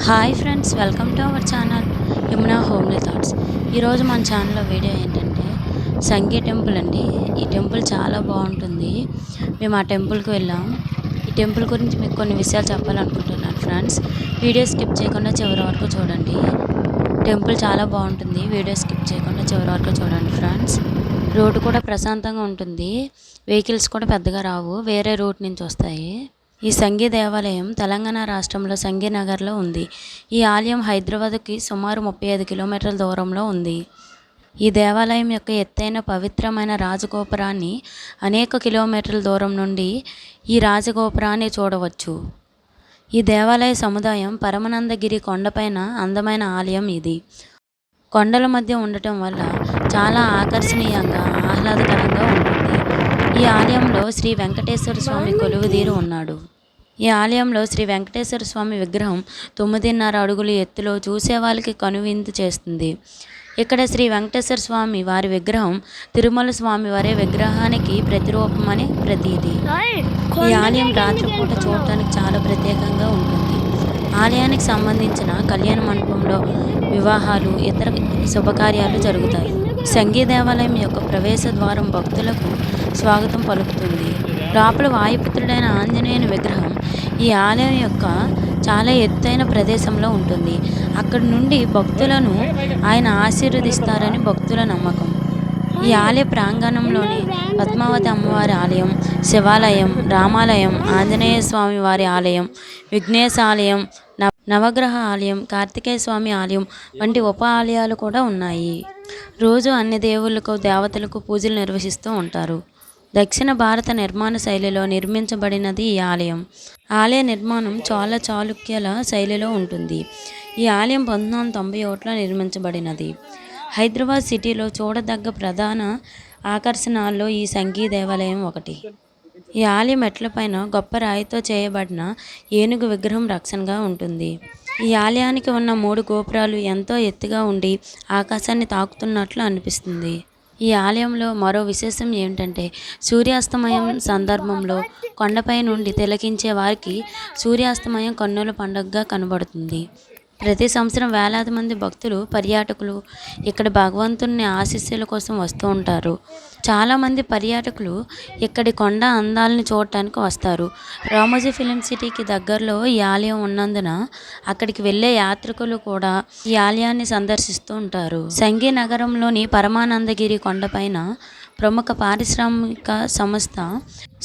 Hi friends, welcome to our channel Yamuna homely thoughts. ఈరోజు మన ఛానల్లో వీడియో ఏంటంటే సంగీ టెంపుల్ అండి. ఈ టెంపుల్ చాలా బాగుంటుంది. మేము ఆ టెంపుల్కి వెళ్ళాం. ఈ టెంపుల్ గురించి మీకు కొన్ని విషయాలు చెప్పాలనుకుంటున్నాను ఫ్రెండ్స్. వీడియో స్కిప్ చేయకుండా చివరి వరకు చూడండి. టెంపుల్ చాలా బాగుంటుంది. వీడియో స్కిప్ చేయకుండా చివరి వరకు చూడండి ఫ్రెండ్స్. రోడ్డు కూడా ప్రశాంతంగా ఉంటుంది. వెహికల్స్ కూడా పెద్దగా రావు, వేరే రూట్ నుంచి వస్తాయి. ఈ సంగీ దేవాలయం తెలంగాణ రాష్ట్రంలో సంగీనగర్లో ఉంది. ఈ ఆలయం హైదరాబాద్కి సుమారు 35 కిలోమీటర్ల దూరంలో ఉంది. ఈ దేవాలయం యొక్క ఎత్తైన పవిత్రమైన రాజగోపురాన్ని అనేక కిలోమీటర్ల దూరం నుండి ఈ రాజగోపురాన్ని చూడవచ్చు. ఈ దేవాలయ సముదాయం పరమానందగిరి కొండపైన అందమైన ఆలయం ఇది. కొండల మధ్య ఉండటం వల్ల చాలా ఆకర్షణీయంగా ఆహ్లాదకరంగా ఉంటుంది. ఈ ఆలయంలో శ్రీ వెంకటేశ్వర స్వామి కొలువుదీరి ఉన్నాడు. ఈ ఆలయంలో శ్రీ వెంకటేశ్వర స్వామి విగ్రహం 9.5 అడుగుల ఎత్తులో చూసే వాళ్ళకి కనువిందు చేస్తుంది. ఇక్కడ శ్రీ వెంకటేశ్వర స్వామి వారి విగ్రహం తిరుమల స్వామి వారి విగ్రహానికి ప్రతిరూపమని ప్రతీది. ఈ ఆలయం రాత్రిపూట చూడటానికి చాలా ప్రత్యేకంగా ఉంటుంది. ఆలయానికి సంబంధించిన కళ్యాణ మండపంలో వివాహాలు, ఇతర శుభకార్యాలు జరుగుతాయి. సంగీ దేవాలయం యొక్క ప్రవేశ ద్వారం భక్తులకు స్వాగతం పలుకుతుంది. లోపల వాయుపుత్రుడైన ఆంజనేయుని విగ్రహం ఈ ఆలయం యొక్క చాలా ఎత్తైన ప్రదేశంలో ఉంటుంది. అక్కడి నుండి భక్తులను ఆయన ఆశీర్వదిస్తారని భక్తుల నమ్మకం. ఈ ఆలయ ప్రాంగణంలోని పద్మావతి అమ్మవారి ఆలయం, శివాలయం, రామాలయం, ఆంజనేయ స్వామి వారి ఆలయం, విఘ్నేశ ఆలయం, నవగ్రహ ఆలయం, కార్తికేయ స్వామి ఆలయం వంటి ఉప ఆలయాలు కూడా ఉన్నాయి. రోజు అన్ని దేవుళ్లకు, దేవతలకు పూజలు నిర్వహిస్తూ ఉంటారు. దక్షిణ భారత నిర్మాణ శైలిలో నిర్మించబడినది ఈ ఆలయం. ఆలయ నిర్మాణం చోళ చాళుక్యుల శైలిలో ఉంటుంది. ఈ ఆలయం 1991లో నిర్మించబడినది. హైదరాబాద్ సిటీలో చూడదగ్గ ప్రధాన ఆకర్షణల్లో ఈ సంగీ దేవాలయం ఒకటి. ఈ ఆలయం మెట్లపైన గొప్ప రాయితో చేయబడిన ఏనుగు విగ్రహం రక్షణగా ఉంటుంది. ఈ ఆలయానికి ఉన్న 3 గోపురాలు ఎంతో ఎత్తుగా ఉండి ఆకాశాన్ని తాకుతున్నట్లు అనిపిస్తుంది. ఈ ఆలయంలో మరో విశేషం ఏమిటంటే సూర్యాస్తమయం సందర్భంలో కొండపై నుండి తిలకించే వారికి సూర్యాస్తమయం కన్నుల పండుగగా కనబడుతుంది. ప్రతి సంవత్సరం వేలాది మంది భక్తులు, పర్యాటకులు ఇక్కడ భగవంతుని ఆశీస్సుల కోసం వస్తూ ఉంటారు. చాలామంది పర్యాటకులు ఇక్కడి కొండ అందాలను చూడటానికి వస్తారు. రామోజీ ఫిలిం సిటీకి దగ్గరలో ఈ ఆలయం ఉన్నందున అక్కడికి వెళ్ళే యాత్రికులు కూడా ఈ ఆలయాన్ని సందర్శిస్తూ ఉంటారు. సంగీ నగరంలోని పరమానందగిరి కొండపైన ప్రముఖ పారిశ్రామిక సంస్థ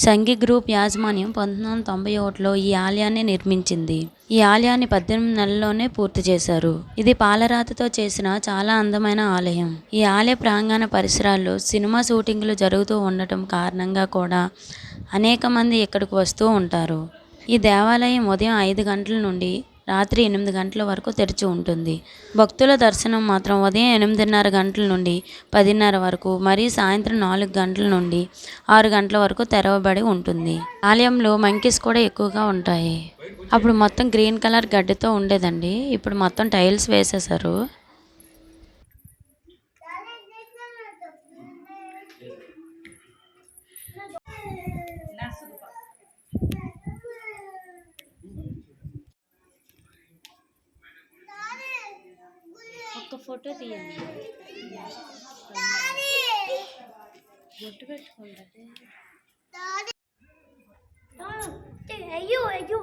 సంగీ గ్రూప్ యాజమాన్యం 1991లో ఈ ఆలయాన్ని నిర్మించింది. ఈ ఆలయాన్ని 18 నెలల్లోనే పూర్తి చేశారు. ఇది పాలరాతితో చేసిన చాలా అందమైన ఆలయం. ఈ ఆలయ ప్రాంగణ పరిసరాల్లో సినిమా షూటింగ్లు జరుగుతూ ఉండటం కారణంగా కూడా అనేక మంది ఇక్కడికి వస్తూ ఉంటారు. ఈ దేవాలయం ఉదయం 5 గంటల నుండి రాత్రి 8 గంటల వరకు తెరిచి ఉంటుంది. భక్తుల దర్శనం మాత్రం ఉదయం 8:30 గంటల నుండి 10:30 వరకు, మరియు సాయంత్రం 4 గంటల నుండి 6 గంటల వరకు తెరవబడి ఉంటుంది. ఆలయంలో మంకీస్ కూడా ఎక్కువగా ఉంటాయి. అప్పుడు మొత్తం గ్రీన్ కలర్ గడ్డితో ఉండేదండి. ఇప్పుడు మొత్తం టైల్స్ వేసేసారు. ఒక ఫోటో తీయండి. బొట్టు పెట్టుకుంటే అయ్యో అయ్యో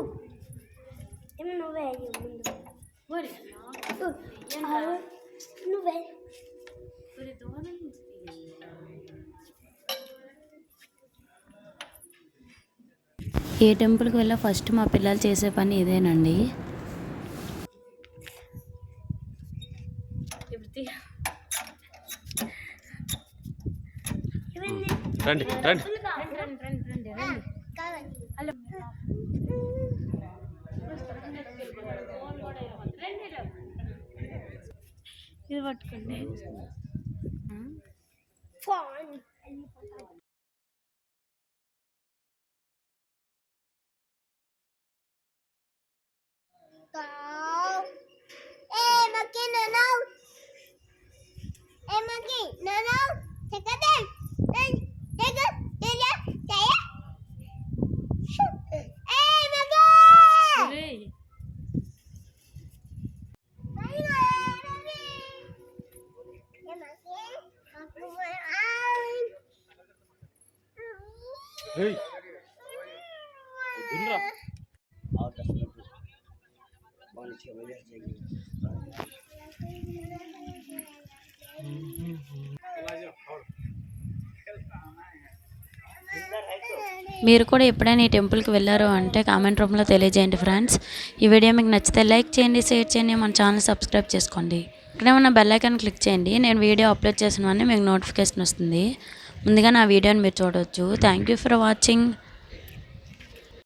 ఏమి నువ్వే అయ్యో నువ్వే ఏ టెంపుల్కి వెళ్ళా ఫస్ట్ మా పిల్లలు చేసే పని ఇదేనండి. రండి రండి ఇది పట్టుకోండి. ఏయ్ వద్దురా और 10 मिनट पानी 6 बजे चाहिए మీరు కూడా ఎప్పుడైనా ఈ టెంపుల్కి వెళ్ళారో అంటే కామెంట్ రూమ్లో తెలియజేయండి ఫ్రెండ్స్. ఈ వీడియో మీకు నచ్చితే లైక్ చేయండి, షేర్ చేయండి, మన ఛానల్ సబ్స్క్రైబ్ చేసుకోండి. ఇక్కడే ఉన్న బెల్ ఐకాన్ క్లిక్ చేయండి. నేను వీడియో అప్లోడ్ చేసినవన్నీ మీకు నోటిఫికేషన్ వస్తుంది. ముందుగా నా వీడియోని మీరు చూడవచ్చు. Thank you for watching.